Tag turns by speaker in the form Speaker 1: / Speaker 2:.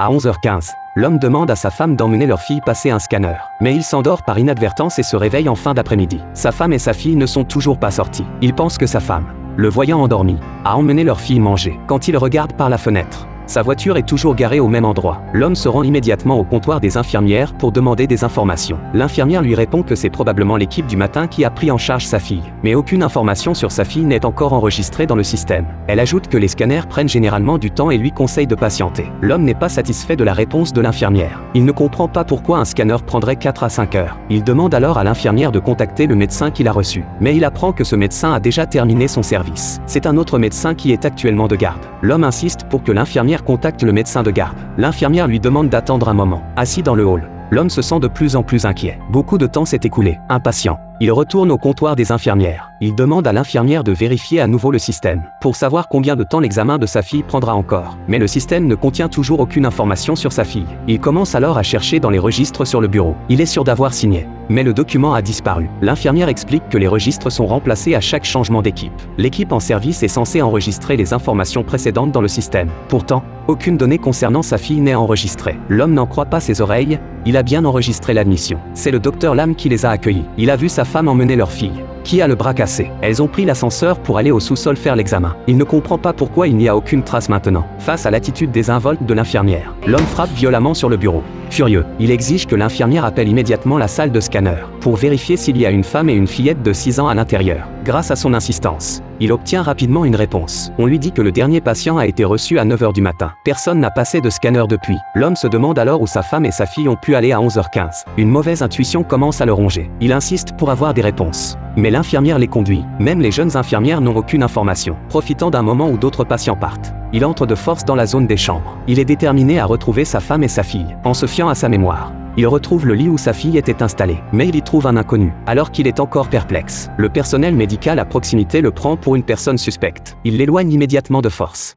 Speaker 1: À 11h15, l'homme demande à sa femme d'emmener leur fille passer un scanner. Mais il s'endort par inadvertance et se réveille en fin d'après-midi. Sa femme et sa fille ne sont toujours pas sortis. Il pense que sa femme, le voyant endormi, a emmené leur fille manger. Quand il regarde par la fenêtre, sa voiture est toujours garée au même endroit. L'homme se rend immédiatement au comptoir des infirmières pour demander des informations. L'infirmière lui répond que c'est probablement l'équipe du matin qui a pris en charge sa fille. Mais aucune information sur sa fille n'est encore enregistrée dans le système. Elle ajoute que les scanners prennent généralement du temps et lui conseille de patienter. L'homme n'est pas satisfait de la réponse de l'infirmière. Il ne comprend pas pourquoi un scanner prendrait 4 à 5 heures. Il demande alors à l'infirmière de contacter le médecin qui l'a reçu. Mais il apprend que ce médecin a déjà terminé son service. C'est un autre médecin qui est actuellement de garde. L'homme insiste pour que l'infirmière contacte le médecin de garde. L'infirmière lui demande d'attendre un moment. Assis dans le hall, l'homme se sent de plus en plus inquiet. Beaucoup de temps s'est écoulé. Impatient, il retourne au comptoir des infirmières. Il demande à l'infirmière de vérifier à nouveau le système, pour savoir combien de temps l'examen de sa fille prendra encore. Mais le système ne contient toujours aucune information sur sa fille. Il commence alors à chercher dans les registres sur le bureau. Il est sûr d'avoir signé, mais le document a disparu. L'infirmière explique que les registres sont remplacés à chaque changement d'équipe. L'équipe en service est censée enregistrer les informations précédentes dans le système. Pourtant, aucune donnée concernant sa fille n'est enregistrée. L'homme n'en croit pas ses oreilles, il a bien enregistré l'admission. C'est le docteur Lam qui les a accueillis. Il a vu sa femme emmener leur fille, qui a le bras cassé. Elles ont pris l'ascenseur pour aller au sous-sol faire l'examen. Il ne comprend pas pourquoi il n'y a aucune trace maintenant. Face à l'attitude désinvolte de l'infirmière, l'homme frappe violemment sur le bureau. Furieux, il exige que l'infirmière appelle immédiatement la salle de scanner pour vérifier s'il y a une femme et une fillette de 6 ans à l'intérieur. Grâce à son insistance, il obtient rapidement une réponse. On lui dit que le dernier patient a été reçu à 9h du matin. Personne n'a passé de scanner depuis. L'homme se demande alors où sa femme et sa fille ont pu aller à 11h15. Une mauvaise intuition commence à le ronger. Il insiste pour avoir des réponses, mais l'infirmière les conduit. Même les jeunes infirmières n'ont aucune information. Profitant d'un moment où d'autres patients partent, il entre de force dans la zone des chambres. Il est déterminé à retrouver sa femme et sa fille. En se fiant à sa mémoire, il retrouve le lit où sa fille était installée, mais il y trouve un inconnu. Alors qu'il est encore perplexe, le personnel médical à proximité le prend pour une personne suspecte. Il l'éloigne immédiatement de force.